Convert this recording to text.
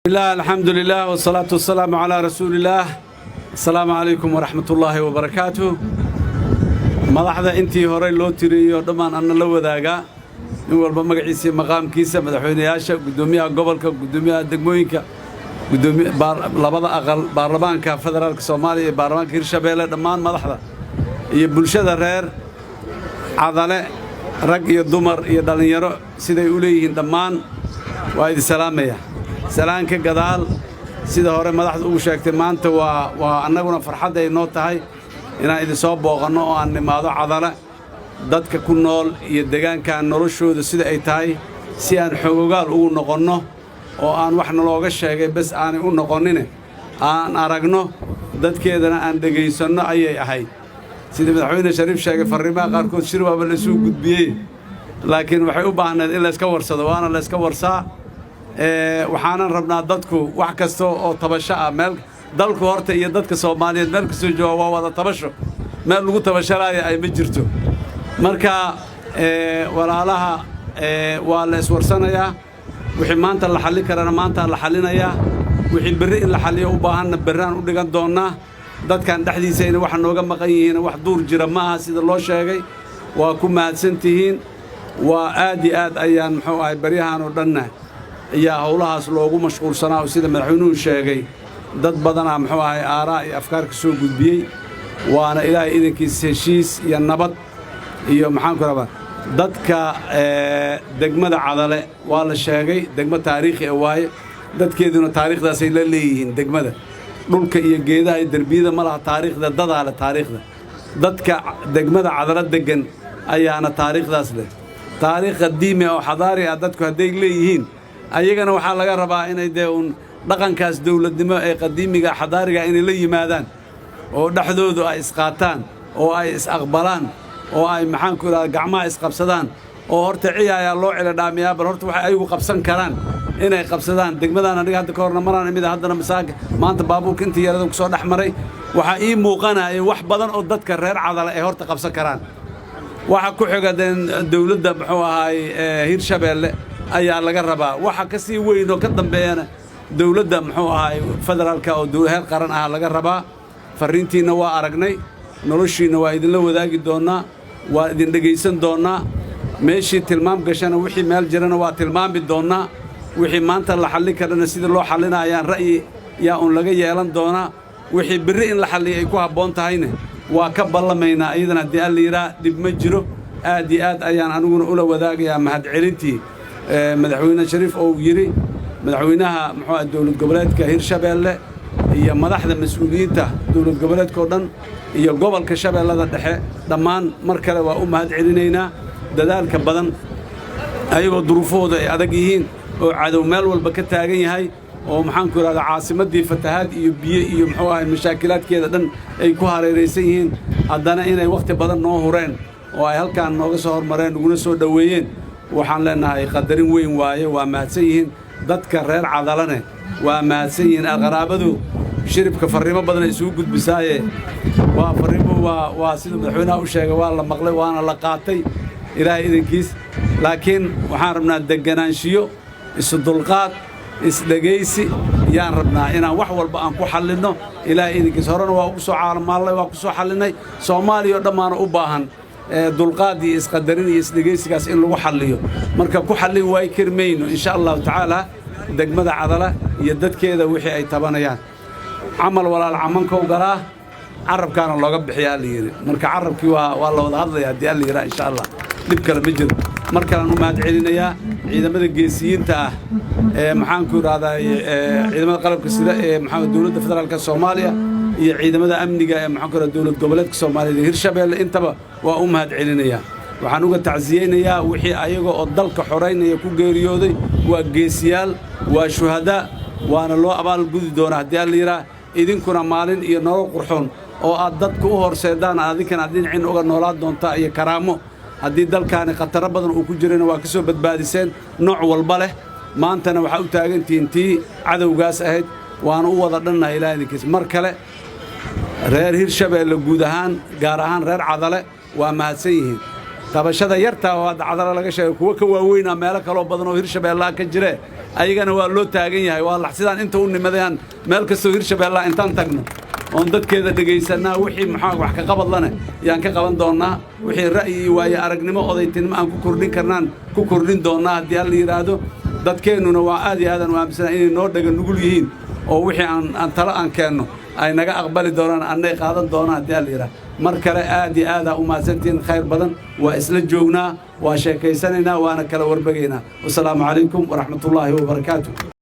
الله الحمد لله والصلاة والسلام على رسول الله. السلام عليكم ورحمة الله وبركاته. مدحدا انتي هوري لو تريو دمان أنا لو ذاقا نقول بمقعيسي مقام كيسة مدحوينياشا قدوميها قبلك قدوميها دقموينك قدومي لبضا أقل بارلمانكا فدرالك سومالي بارلمانك هيرشابيلة دمان مدحدا يبولشada reer cadale rag iyo dumar iyo dhalinyaro siday u leeyihiin dhammaan waa idin salaamaya salaanka gadaal sida hore madaxdu ugu sheegtay maanta waa annaguna farxad ay noo tahay inaan idin soo booqanno oo aan nimaado cadale dadka ku nool iyo deegaanka noloshooda sida ay tahay si aan xogogaal ugu noqonno oo aan wax nalooga sheegay bas aanay u noqonine aan aragno dadkeedana aan dhegaysanno ayay ahayd sida madaxweyne shariif sheegay fariimaha qaarkood shir waaba la soo gudbiyey laakiin waxay u baahneed in la iska warsado waana la iska warsaa waxaanan rabnaa dadku wax kasta oo tabasho ah meel dalku horta iyo dadka Soomaaliyeed meel kasta jooga waa wada tabasho meel lagu tabasharayo ay ma jirto marka walaalaha waa la iswarsanayaa wixii maanta la xalin karana maanta la xalinayaa wixii berri in la xaliyo u baahanna berraan u dhigan doonaa dadkan dhaxdiisa in wax nooga maqan yihiin wax duur jira ma aha sida loo sheegay waa ku mahadsantihiin waa aad iyo aad ayaan muxuu ahay baryahan oo dhanna ayaa howlahaas loogu mashquulsanaa oo sida madaxweynuhu sheegay dad badana muxuu ahay aaraa iyo afkaar ka soo gudbiyey waana ilaahay idinkiisa heshiis iyo nabad iyo maxaan ku rabaa dadka degmada cadale waa la sheegay degmo taariikhi ah waaye dadkeeduna taariikhdaasay la leeyihiin degmada dhulka iyo geedaha iyo darbiyada ma laha taariikhda dadaa leh taariikhda dadka degmada cadala degan ayaana taariikhdaas leh taariikh qadiimi oo xadaari ah dadku hadday leeyihiin ayagana waxaa laga rabaa inay dee uun dhaqankaas dawladnimo ee qadiimiga xadaariga inay la yimaadaan oo dhexdoodu ay isqaataan oo ay is-aqbalaan oo ay maxaan ku idhahdaa gacmaha isqabsadaan oo horta ciyaaya loo celidhaamiyaa bal horta waxay ayagu qabsan karaan inay qabsadaan degmadaan aniga hadda ka horna maraan imid haddana masaaka maanta baabuurka intii yarada ku soo dhex maray waxaa ii muuqanaya wax badan oo dadka reer cadale ay horta qabsan karaan waxa ku xigadeen dawladda muxuu ahaay hirshabeelle ayaa laga rabaa waxa ka sii weyn oo ka dambeeyana dawladda muxuu ahaay federaalka oo heer qaran ah laga rabaa fariintiina waa aragnay noloshiina waa idinla wadaagi doonaa waa idin dhegaysan doonaa meeshii tilmaam gashana wixii meel jirana waa tilmaami doonaa wixii maanta la xallin karana sida loo xallinayaan ra'yi yaa un laga yeelan doonaa wixii berri in la xalliyo ay ku habboon tahayna waa ka ballamaynaa iyadana haddii alla yidhaa dhib ma jiro aad iyo aad ayaan aniguna ula wadaagayaa mahadcelintii madaxweyne shariif oo yidhi madaxweynaha muxuu ah dowlad goboleedka hirshabeelle iyo madaxda mas'uuliyiinta dowlad goboleedka oo dhan iyo gobolka shabeellada dhexe dhammaan mar kale waa u mahadcelinaynaa dadaalka badan ayagoo duruufahooda ay adag yihiin oo cadow meel walba ka taagan yahay oo maxaan ku idhahdaa caasimaddii fatahaad iyo biyo iyo muxuu ahay mashaakilaadkeeda dhan ay ku hareeraysan yihiin haddana inay wakhti badan noo hureen oo ay halkaan nooga soo hormareen naguna soo dhoweeyeen waxaan leenahay qadarin weyn waaye waa mahadsan yihiin dadka reer cadalane waa mahadsan yihiin qaraabadu shiribka farriimo badan ay isugu gudbisaaye waa farriimo waa sida madaxweynaha u sheegay waa la maqlay waana la qaatay ilaahay idinkiis laakiin waxaan rabnaa deganaanshiyo isu dulqaad isdhegaysi yaan rabnaa inaan wax walba aan ku xallinno ilaahay idinkiis horena waa ugu soo caalamaallay waa ku soo xallinnay soomaaliya oo dhammaana u baahan dulqaad iyo isqadarin iyo isdhegaysigaas in lagu xalliyo marka ku xallin waay karmayno insha allahu tacaala degmada cadala iyo dadkeeda wixii ay tabanayaan camal walaal camankow galaa carabkaana looga bixiyaa la yidhi marka carabkii waa la wada hadlaya haddii alla yidhaa insha allah dhib kale ma jiro mar kalean u mahad celinayaa ciidamada geesiyiinta ah ee maxaan ku idhahdaa ciidamada qalabka sida ee maxaa dowladda federaalka Soomaaliya iyo ciidamada amniga ee maxaan ku idhahdaa dowlad goboleedka Soomaaliya hirshabeelle intaba waa u mahad celinayaa waxaan uga tacsiyeynayaa wixii ayaga oo dalka xoreynaya ku geeriyooday waa geesiyaal waa shuhada waana loo abaal gudi doonaa haddii alla yidhaa idinkuna maalin iyo nolol qurxoon oo aad dadka u horseedaan adinkana aad dhinacin uga noolaa doontaa iyo karaamo haddii dalkaani khataro badan uu ku jirana waa ka soo badbaadiseen nooc walba leh maantana waxaa u taagantihiin tii cadowgaas ahayd waana u wada dhannahay ilaa idinkiis mar kale reer hirshabeelle guud ahaan gaar ahaan reer cadale waa mahadsan yihiin tabashada yartaa oo cadale laga sheegay kuwa ka waaweynaa meelo kaloo badan oo hirshabeelle ka jire ayagana waa loo taagan yahay waa la sidaan inta u nimadayaan meel kastoo Hirshabeelle intaan tagno oon dadkeeda dhageysanaa wixii maxaa wax ka qabad lana yaan ka qaban doonaa wixii ra'yi waayo aragnimo odaytinimo aan ku kordhin doonaa haddii la yiraahdo dadkeenuna waa aad iyo aad aan aaminsan inay noo dhaga nugul yihiin oo wixii aan talo aan keenno ay naga aqbali doonaan annay qaadan doonaan haddii la yiraahdo mar kale aad iyo aad u maasantiin khayr badan waa isla joognaa waa sheekaysanaynaa waana kala warbagaynaa wassalaamu calaykum waraxmatullaahi wabarakaatuh